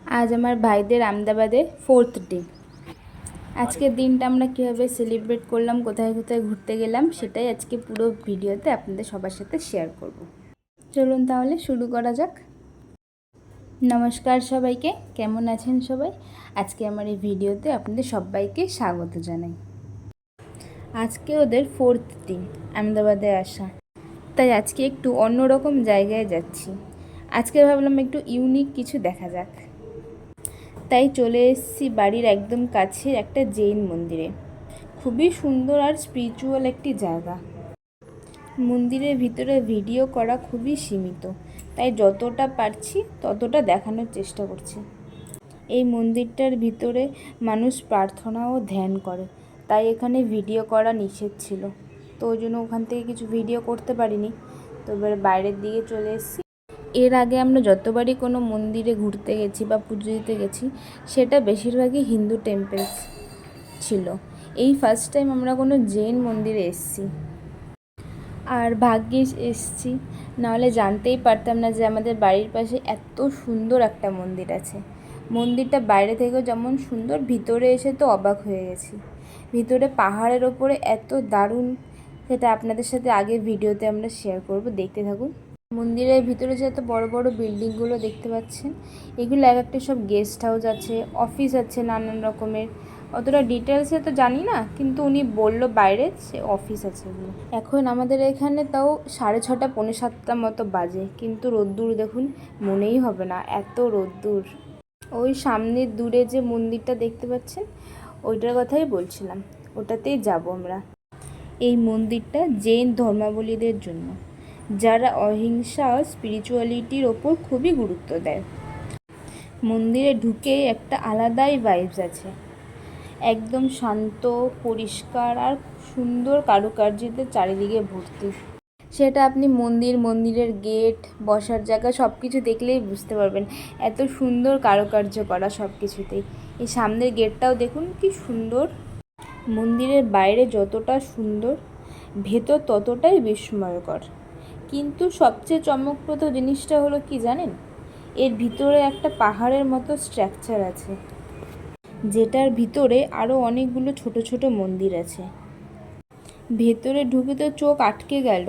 আজ আমার ভাইদের আহমেদাবাদে 4th ডে। আজকের দিনটা আমরা কীভাবে সেলিব্রেট করলাম, কোথায় কোথায় ঘুরতে গেলাম, সেটাই আজকে পুরো ভিডিওতে আপনাদের সবার সাথে শেয়ার করব। চলুন তাহলে শুরু করা যাক। নমস্কার সবাইকে, কেমন আছেন সবাই? আজকে আমার এই ভিডিওতে আপনাদের সবাইকে স্বাগত জানাই। আজকে ওদের 4th দিন আহমেদাবাদে আসা, তাই আজকে একটু অন্যরকম জায়গায় যাচ্ছি। আজকে ভাবলাম একটু ইউনিক কিছু দেখা যাক, তাই চলে এসেছি বাড়ির একদম কাছে একটা জৈন মন্দিরে। খুবই সুন্দর আর স্পিরিচুয়াল একটি জায়গা। মন্দিরের ভিতরে ভিডিও করা খুবই সীমিত, তাই যতটা পারছি ততটা দেখানোর চেষ্টা করছি। এই মন্দিরটার ভিতরে মানুষ প্রার্থনা ও ধ্যান করে, তাই এখানে ভিডিও করা নিষেধ ছিল। তো ওই জন্য ওখান থেকে কিছু ভিডিও করতে পারিনি। তো এবার বাইরের দিকে চলে এসেছি। এর আগে আমরা যতবারই কোনো মন্দিরে ঘুরতে গেছি বা পুজো দিতে গেছি, সেটা বেশিরভাগই হিন্দু টেম্পলস ছিল। এই ফার্স্ট টাইম আমরা কোনো জৈন মন্দিরে এসেছি, আর ভাগ্যিস এসেছি, নাহলে জানতেই পারতাম না যে আমাদের বাড়ির পাশে এত সুন্দর একটা মন্দির আছে। মন্দিরটা বাইরে থেকেও যেমন সুন্দর, ভিতরে এসে তো অবাক হয়ে গেছি। ভিতরে পাহাড়ের ওপরে এত দারুণ, সেটা আপনাদের সাথে আগের ভিডিওতে আমরা শেয়ার করব, দেখতে থাকুন। মন্দিরের ভিতরে যে এত বড় বড় বিল্ডিংগুলো দেখতে পাচ্ছেন, এগুলো এক একটা সব গেস্ট হাউস আছে, অফিস আছে নানান রকমের। অতটা ডিটেলসে তো জানি না, কিন্তু উনি বললো বাইরে সে অফিস আছে এগুলো। এখন আমাদের এখানে তাও 6:30 পৌনে 7টার মতো বাজে, কিন্তু রোদ্দুর দেখুন, মনেই হবে না এত রোদ্দুর। ওই সামনের দূরে যে মন্দিরটা দেখতে পাচ্ছেন, ওইটার কথাই বলছিলাম, ওটাতেই যাব আমরা। এই মন্দিরটা জৈন ধর্মাবলীদের জন্য, যারা অহিংসা ও স্পিরিচুয়ালিটির ওপর খুবই গুরুত্ব দেয়। মন্দিরে ঢুকেই একটা আলাদাই ভাইবস আছে, একদম শান্ত, পরিষ্কার আর সুন্দর কারুকার্যতে চারিদিকে ভর্তি। সেটা আপনি মন্দিরের গেট, বসার জায়গা সব কিছু দেখলেই বুঝতে পারবেন, এত সুন্দর কারুকার্য করা সব কিছুতেই। এই সামনের গেটটাও দেখুন কি সুন্দর। মন্দিরের বাইরে যতটা সুন্দর, ভেতর ততটাই বিস্ময়কর। কিন্তু সবচেয়ে চমকপ্রদ জিনিসটা হলো কি জানেন? এর ভিতরে একটা পাহাড়ের মতো স্ট্রাকচার আছে, যেটার ভিতরে আরও অনেকগুলো ছোট ছোট মন্দির আছে। ভেতরে ঢুকে তো চোখ আটকে গেল,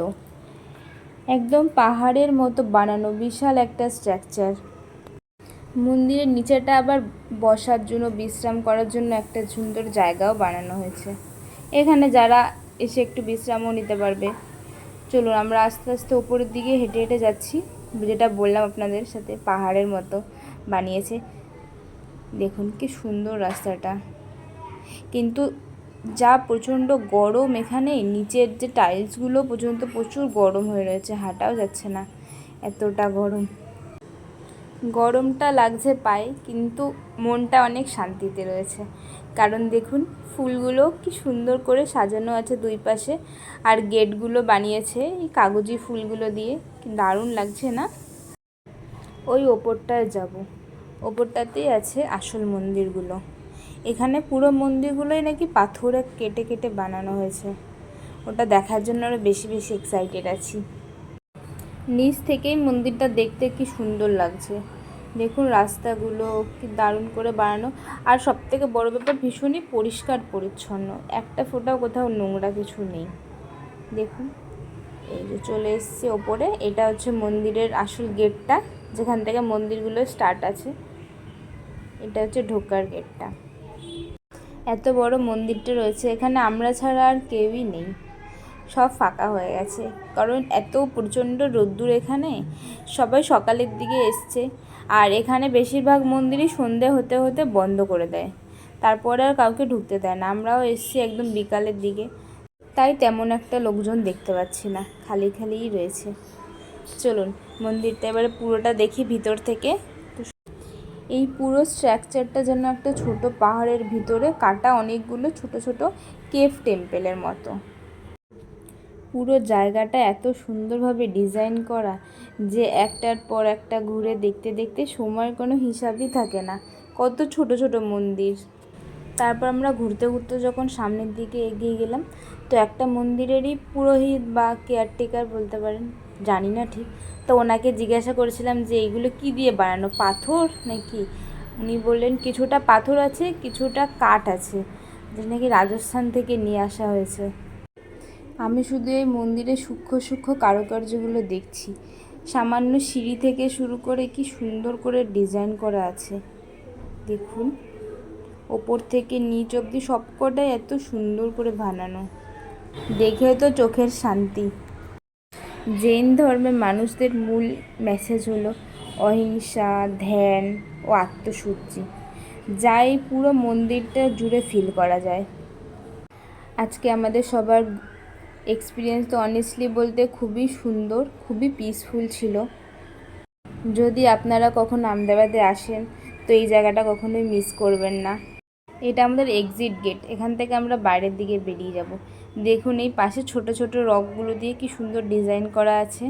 একদম পাহাড়ের মতো বানানো বিশাল একটা স্ট্রাকচার। মন্দিরের নিচেটা আবার বসার জন্য, বিশ্রাম করার জন্য একটা সুন্দর জায়গাও বানানো হয়েছে। এখানে যারা এসে একটু বিশ্রামও নিতে পারবে। চলুন আমরা আস্তে আস্তে উপরের দিকে হেঁটে হেঁটে যাচ্ছি। যেটা বললাম আপনাদের সাথে, পাহাড়ের মতো বানিয়েছে। দেখুন কি সুন্দর রাস্তাটা, কিন্তু যা প্রচণ্ড গরম এখানে। নিচের যে টাইলসগুলো পর্যন্ত প্রচুর গরম হয়ে রয়েছে, হাঁটাও যাচ্ছে না, এতটা গরম। গরমটা লাগছে পায়ে, কিন্তু মনটা অনেক শান্তিতে রয়েছে। কারণ দেখুন ফুলগুলো কি সুন্দর করে সাজানো আছে দুই পাশে, আর গেটগুলো বানিয়েছে এই কাগজি ফুলগুলো দিয়ে, কি দারুণ লাগছে না? ওই ওপরটায় যাব, ওপরটাতেই আছে আসল মন্দিরগুলো। এখানে পুরো মন্দিরগুলোই নাকি পাথরে কেটে কেটে বানানো হয়েছে। ওটা দেখার জন্য আরও বেশি বেশি এক্সাইটেড আছি। নিচ থেকেই মন্দিরটা দেখতে কি সুন্দর লাগছে। দেখুন রাস্তাগুলো কি দারুণ করে বানানো, আর সবথেকে বড় ব্যাপার ভীষণই পরিষ্কার পরিচ্ছন্ন, একটা ফোঁটাও কোথাও নোংরা কিছু নেই। দেখুন এই যে চলে এসেছি ওপরে, এটা হচ্ছে মন্দিরের আসল গেটটা, যেখান থেকে মন্দিরগুলো স্টার্ট আছে। এটা হচ্ছে ঢোকার গেটটা। এত বড় মন্দিরটা রয়েছে, এখানে আমরা ছাড়া আর কেউই নেই, সব ফাঁকা হয়ে গেছে। কারণ এত প্রচণ্ড রোদ্দুর এখানে, সবাই সকালের দিকে এসছে। আর এখানে বেশিরভাগ মন্দিরই সন্ধে হতে হতে বন্ধ করে দেয়, তারপরে আর কাউকে ঢুকতে দেয় না। আমরাও এসছি একদম বিকালের দিকে, তাই তেমন একটা লোকজন দেখতে পাচ্ছি না, খালি খালিই রয়েছে। চলুন মন্দিরটা এবারে পুরোটা দেখি ভিতর থেকে। এই পুরো স্ট্রাকচারটা যেন একটা ছোট পাহাড়ের ভিতরে কাটা অনেকগুলো ছোট ছোট কেভ টেম্পেলের মতো। পুরো জায়গাটা এত সুন্দরভাবে ডিজাইন করা যে একটার পর একটা ঘুরে দেখতে দেখতে সময়ের কোনো হিসাবই থাকে না, কত ছোট ছোট মন্দির। তারপর আমরা ঘুরতে ঘুরতে যখন সামনের দিকে এগিয়ে গেলাম, তো একটা মন্দিরেরই পুরোহিত বা কেয়ারটেকার বলতে পারেন, জানি না ঠিক, তো ওনাকে জিজ্ঞাসা করেছিলাম যে এইগুলো কি দিয়ে বানানো, পাথর নাকি? উনি বললেন কিছুটা পাথর আছে, কিছুটা কাঠ আছে, যেটা নাকি রাজস্থান থেকে নিয়ে আসা হয়েছে। আমি শুধু এই মন্দিরের সূক্ষ্ম সূক্ষ্ম কারুকার্যগুলো দেখছি। সামান্য সিঁড়ি থেকে শুরু করে কি সুন্দর করে ডিজাইন করা আছে দেখুন, ওপর থেকে নিচ অবধি সবকটাই এত সুন্দর করে বানানো, দেখেও তো চোখের শান্তি। জৈন ধর্মের মানুষদের মূল মেসেজ হলো অহিংসা, ধ্যান ও আত্মশুদ্ধি, যা এই পুরো মন্দিরটা জুড়ে ফিল করা যায়। আজকে আমাদের সবার এক্সপিরিয়েন্স তো অনেস্টলি বলতে খুবই সুন্দর, খুবই পিসফুল ছিল। যদি আপনারা কখনো আহমেদাবাদে আসেন তো এই জায়গাটা কখনোই মিস করবেন না। এটা আমাদের এক্সিট গেট, এখান থেকে আমরা বাইরের দিকে বেরিয়ে যাব। দেখুন এই পাশে ছোট ছোট রকগুলো দিয়ে কি সুন্দর ডিজাইন করা আছে।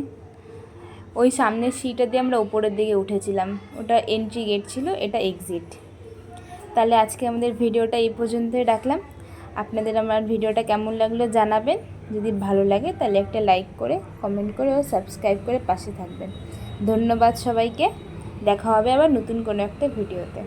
ওই সামনের সিঁড়িটা দিয়ে আমরা উপরের দিকে উঠেছিলাম, ওটা এন্ট্রি গেট ছিল, এটা এক্সিট। তাহলে আজকে আমাদের ভিডিওটা এই পর্যন্তই রাখলাম। আপনাদের আমার ভিডিওটা কেমন লাগলো জানাবেন। যদি ভালো লাগে তাহলে একটা লাইক করে, কমেন্ট করে ও সাবস্ক্রাইব করে পাশে থাকবেন। ধন্যবাদ সবাইকে। দেখা হবে আবার নতুন কোনো একটা ভিডিওতে।